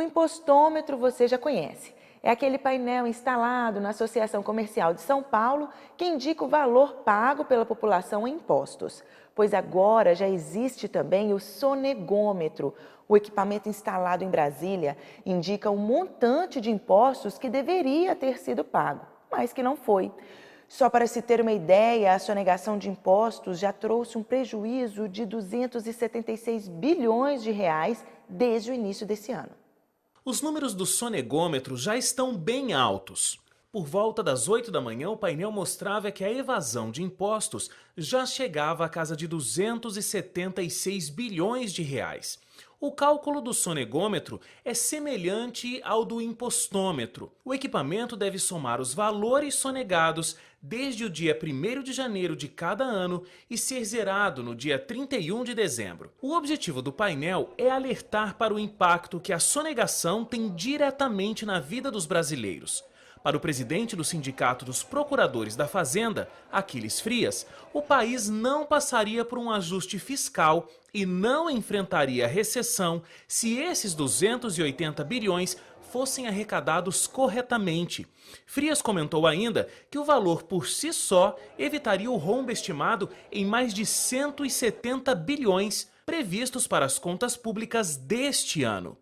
O impostômetro você já conhece. É aquele painel instalado na Associação Comercial de São Paulo que indica o valor pago pela população em impostos. Pois agora já existe também o sonegômetro. O equipamento instalado em Brasília indica o montante de impostos que deveria ter sido pago, mas que não foi. Só para se ter uma ideia, a sonegação de impostos já trouxe um prejuízo de 276 bilhões de reais desde o início desse ano. Os números do sonegômetro já estão bem altos. Por volta das 8 da manhã, o painel mostrava que a evasão de impostos já chegava à casa de 276 bilhões de reais. O cálculo do sonegômetro é semelhante ao do impostômetro. O equipamento deve somar os valores sonegados desde o dia 1º de janeiro de cada ano e ser zerado no dia 31 de dezembro. O objetivo do painel é alertar para o impacto que a sonegação tem diretamente na vida dos brasileiros. Para o presidente do Sindicato dos Procuradores da Fazenda, Aquiles Frias, o país não passaria por um ajuste fiscal e não enfrentaria recessão se esses 280 bilhões fossem arrecadados corretamente. Frias comentou ainda que o valor por si só evitaria o rombo estimado em mais de 170 bilhões previstos para as contas públicas deste ano.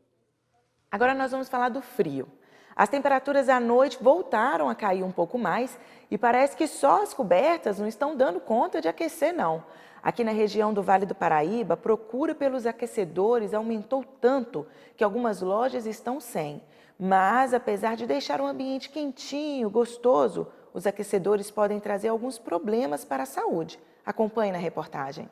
Agora nós vamos falar do frio. As temperaturas à noite voltaram a cair um pouco mais e parece que só as cobertas não estão dando conta de aquecer, não. Aqui na região do Vale do Paraíba, a procura pelos aquecedores aumentou tanto que algumas lojas estão sem. Mas, apesar de deixar um ambiente quentinho, gostoso, os aquecedores podem trazer alguns problemas para a saúde. Acompanhe na reportagem.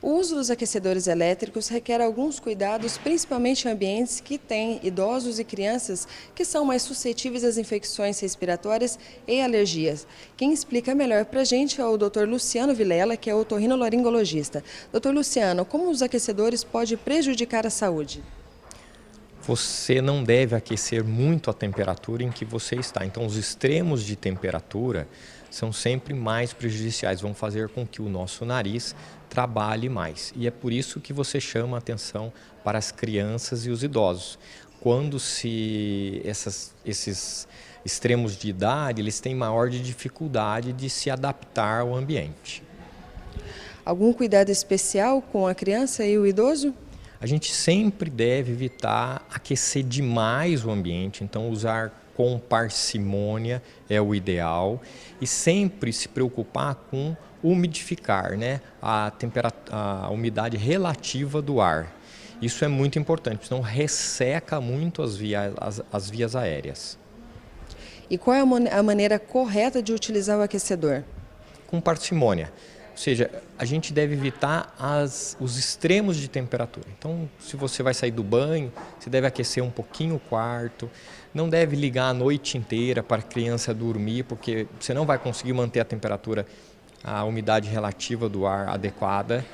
O uso dos aquecedores elétricos requer alguns cuidados, principalmente em ambientes que têm idosos e crianças que são mais suscetíveis às infecções respiratórias e alergias. Quem explica melhor para a gente é o Dr. Luciano Vilela, que é otorrinolaringologista. Dr. Luciano, como os aquecedores podem prejudicar a saúde? Você não deve aquecer muito a temperatura em que você está. Então, os extremos de temperatura são sempre mais prejudiciais, vão fazer com que o nosso nariz trabalhe mais. E é por isso que você chama a atenção para as crianças e os idosos. Quando esses extremos de idade, eles têm maior dificuldade de se adaptar ao ambiente. Algum cuidado especial com a criança e o idoso? A gente sempre deve evitar aquecer demais o ambiente, então usar com parcimônia é o ideal e sempre se preocupar com umidificar, né? A umidade relativa do ar. Isso é muito importante, senão resseca muito as vias aéreas. E qual é a maneira correta de utilizar o aquecedor? Com parcimônia. Ou seja, a gente deve evitar os extremos de temperatura. Então, se você vai sair do banho, você deve aquecer um pouquinho o quarto. Não deve ligar a noite inteira para a criança dormir, porque você não vai conseguir manter a temperatura, a umidade relativa do ar adequada.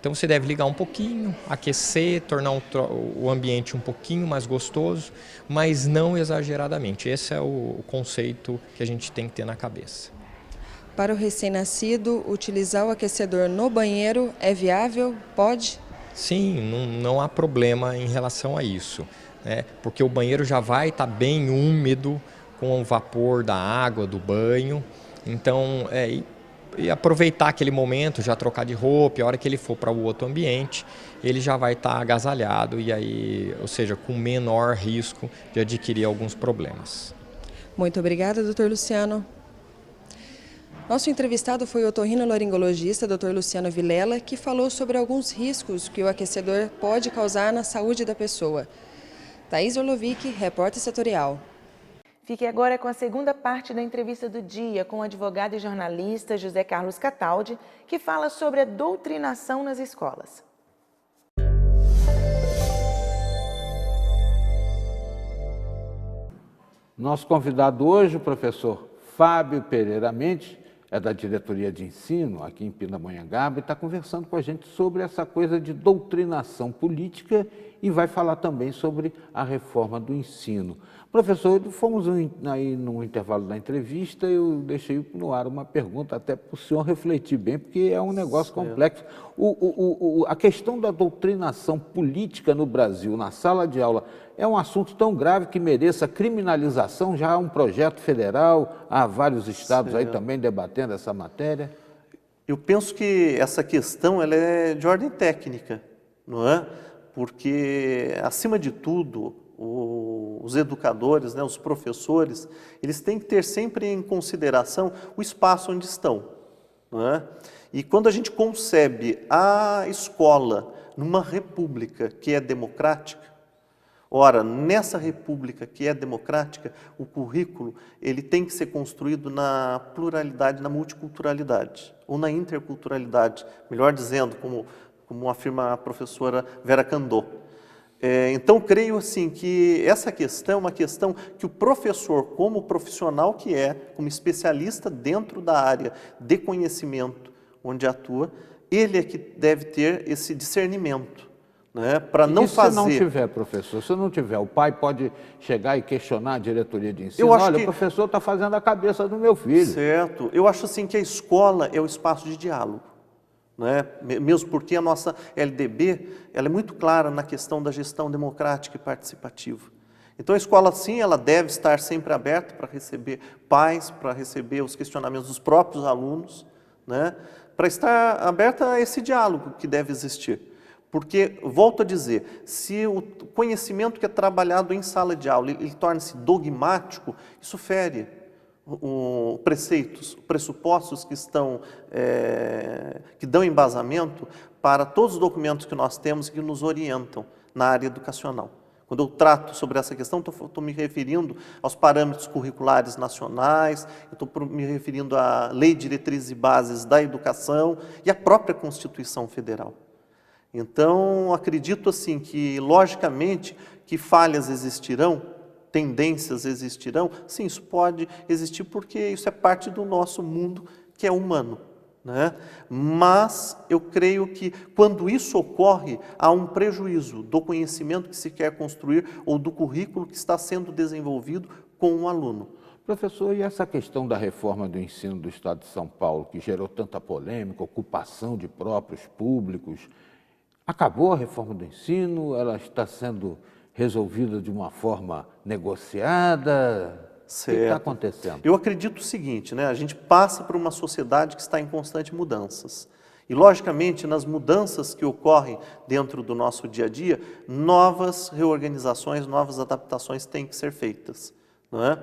Então, você deve ligar um pouquinho, aquecer, tornar o ambiente um pouquinho mais gostoso, mas não exageradamente. Esse é o conceito que a gente tem que ter na cabeça. Para o recém-nascido, utilizar o aquecedor no banheiro é viável? Pode? Sim, não há problema em relação a isso, né? Porque o banheiro já vai estar bem úmido com o vapor da água, do banho. Então, e aproveitar aquele momento, já trocar de roupa, a hora que ele for para o outro ambiente, ele já vai estar agasalhado e aí, ou seja, com menor risco de adquirir alguns problemas. Muito obrigada, Dr. Luciano. Nosso entrevistado foi o otorrinolaringologista Dr. Luciano Vilela, que falou sobre alguns riscos que o aquecedor pode causar na saúde da pessoa. Thaís Orlovic, repórter setorial. Fique agora com a segunda parte da entrevista do dia com o advogado e jornalista José Carlos Cataldi, que fala sobre a doutrinação nas escolas. Nosso convidado hoje, o professor Fábio Pereira Mendes, é da diretoria de ensino aqui em Pindamonhangaba e está conversando com a gente sobre essa coisa de doutrinação política e vai falar também sobre a reforma do ensino. Professor, fomos aí no intervalo da entrevista, eu deixei no ar uma pergunta até para o senhor refletir bem, porque é um negócio complexo. A questão da doutrinação política no Brasil, na sala de aula, é um assunto tão grave que mereça criminalização. Já há um projeto federal, há vários estados aí também debatendo essa matéria. Eu penso que essa questão ela é de ordem técnica, não é? Porque, acima de tudo, os educadores, né, os professores, eles têm que ter sempre em consideração o espaço onde estão, não é? E quando a gente concebe a escola numa república que é democrática, ora, nessa república que é democrática, o currículo ele tem que ser construído na pluralidade, na multiculturalidade, ou na interculturalidade, melhor dizendo, como afirma a professora Vera Candô. Então, creio assim que essa questão é uma questão que o professor, como profissional que é, como especialista dentro da área de conhecimento onde atua, ele é que deve ter esse discernimento, né, para não fazer... se não tiver, professor, se não tiver, o pai pode chegar e questionar a diretoria de ensino, olha, o professor está fazendo a cabeça do meu filho. Certo. Eu acho assim que a escola é o espaço de diálogo. Né? Mesmo porque a nossa LDB ela é muito clara na questão da gestão democrática e participativa. Então a escola, sim, ela deve estar sempre aberta para receber pais, para receber os questionamentos dos próprios alunos, né? Para estar aberta a esse diálogo que deve existir. Porque, volto a dizer, se o conhecimento que é trabalhado em sala de aula ele torna-se dogmático, isso fere preceitos, pressupostos que dão embasamento para todos os documentos que nós temos e que nos orientam na área educacional. Quando eu trato sobre essa questão, estou me referindo aos parâmetros curriculares nacionais, estou me referindo à Lei de Diretrizes e Bases da Educação e à própria Constituição Federal. Então, acredito assim que, logicamente, que falhas existirão, tendências existirão, sim, isso pode existir porque isso é parte do nosso mundo que é humano, né? Mas eu creio que quando isso ocorre, há um prejuízo do conhecimento que se quer construir ou do currículo que está sendo desenvolvido com o aluno. Professor, e essa questão da reforma do ensino do Estado de São Paulo, que gerou tanta polêmica, ocupação de próprios públicos, acabou a reforma do ensino? Ela está sendo resolvida de uma forma negociada? Certo. O que está acontecendo? Eu acredito o seguinte, né? A gente passa por uma sociedade que está em constante mudanças. E, logicamente, nas mudanças que ocorrem dentro do nosso dia a dia, novas reorganizações, novas adaptações têm que ser feitas, não é?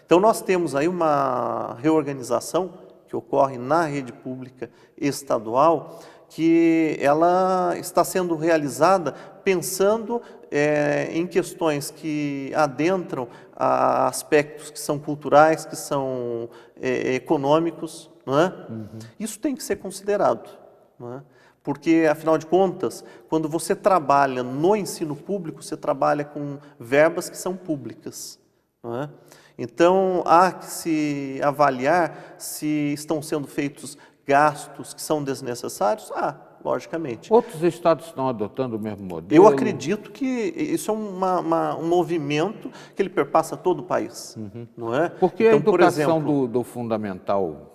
Então, nós temos aí uma reorganização que ocorre na rede pública estadual, que ela está sendo realizada pensando em questões que adentram a aspectos que são culturais, que são econômicos, não é? Isso tem que ser considerado, não é? Porque, afinal de contas, quando você trabalha no ensino público, você trabalha com verbas que são públicas, não é? Então, há que se avaliar se estão sendo feitos gastos que são desnecessários? Logicamente. Outros estados estão adotando o mesmo modelo? Eu acredito que isso é um movimento que ele perpassa todo o país, não é? Porque então, a educação por exemplo, do fundamental,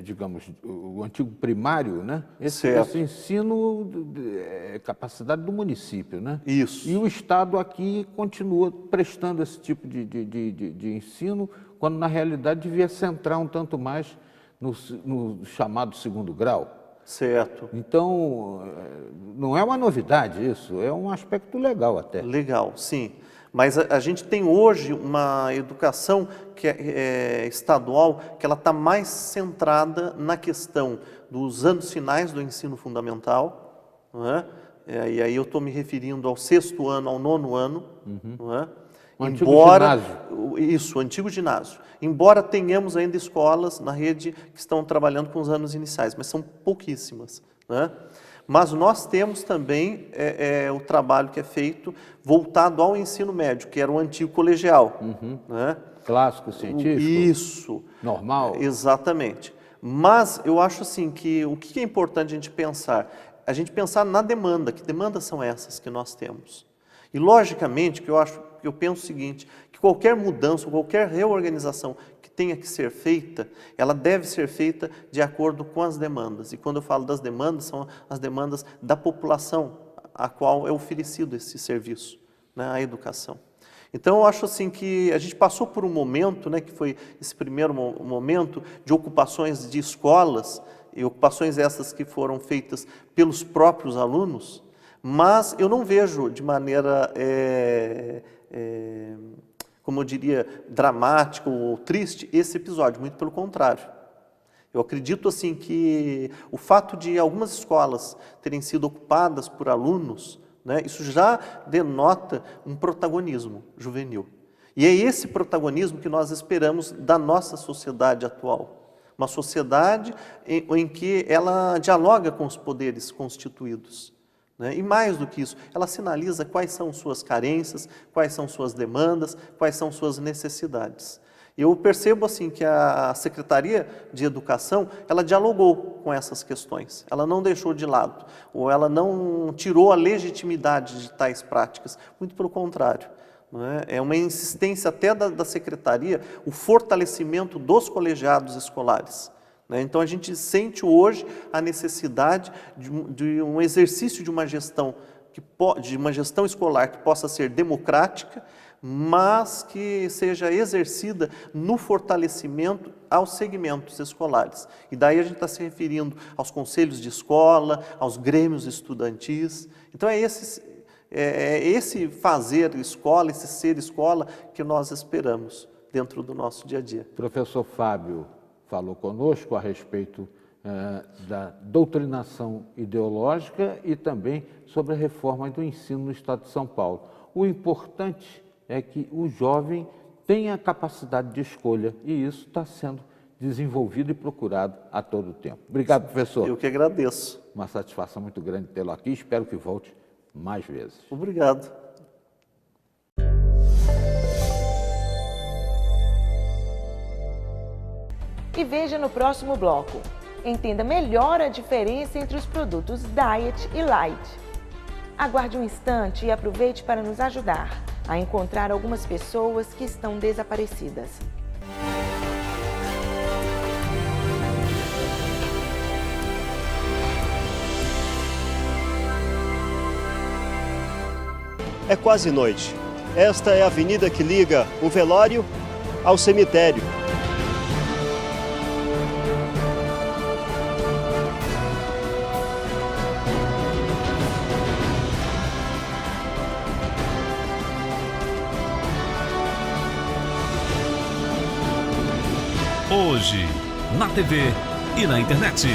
digamos, o antigo primário, né? Esse ensino é capacidade do município, né? Isso. E o Estado aqui continua prestando esse tipo de ensino, quando na realidade devia centrar um tanto mais no chamado segundo grau. Certo. Então, não é uma novidade isso, é um aspecto legal até. Legal, sim. Mas a gente tem hoje uma educação que é estadual, que ela está mais centrada na questão dos anos finais do ensino fundamental, não é? E aí eu estou me referindo ao 6º ano, ao 9º ano, não é? O antigo ginásio. Isso, o antigo ginásio. Embora tenhamos ainda escolas na rede que estão trabalhando com os anos iniciais, mas são pouquíssimas, né? Mas nós temos também o trabalho que é feito voltado ao ensino médio, que era o antigo colegial. Né? Clássico, científico? Isso. Normal? Exatamente. Mas eu acho assim que o que é importante a gente pensar? A gente pensar na demanda. Que demandas são essas que nós temos? E, logicamente, eu penso o seguinte, que qualquer mudança, qualquer reorganização que tenha que ser feita, ela deve ser feita de acordo com as demandas. E quando eu falo das demandas, são as demandas da população a qual é oferecido esse serviço, né, a educação. Então, eu acho assim que a gente passou por um momento, né, que foi esse primeiro momento de ocupações de escolas, e ocupações essas que foram feitas pelos próprios alunos, mas eu não vejo de maneira, como eu diria, dramática ou triste esse episódio, muito pelo contrário. Eu acredito assim que o fato de algumas escolas terem sido ocupadas por alunos, né, isso já denota um protagonismo juvenil. E é esse protagonismo que nós esperamos da nossa sociedade atual. Uma sociedade em que ela dialoga com os poderes constituídos. Né? E mais do que isso, ela sinaliza quais são suas carências, quais são suas demandas, quais são suas necessidades. Eu percebo assim que a Secretaria de Educação, ela dialogou com essas questões, ela não deixou de lado, ou ela não tirou a legitimidade de tais práticas, muito pelo contrário. Não é? É uma insistência até da Secretaria, o fortalecimento dos colegiados escolares. Né? Então a gente sente hoje a necessidade de um exercício de uma gestão escolar que possa ser democrática, mas que seja exercida no fortalecimento aos segmentos escolares. E daí a gente está se referindo aos conselhos de escola, aos grêmios estudantis. Então é esse fazer escola, esse ser escola que nós esperamos dentro do nosso dia a dia. Professor Fábio falou conosco a respeito da doutrinação ideológica e também sobre a reforma do ensino no Estado de São Paulo. O importante é que o jovem tenha capacidade de escolha e isso está sendo desenvolvido e procurado a todo tempo. Obrigado, professor. Eu que agradeço. Uma satisfação muito grande tê-lo aqui, espero que volte mais vezes. Obrigado. E veja no próximo bloco. Entenda melhor a diferença entre os produtos Diet e Light. Aguarde um instante e aproveite para nos ajudar a encontrar algumas pessoas que estão desaparecidas. É quase noite. Esta é a avenida que liga o velório ao cemitério. Hoje, na TV e na internet.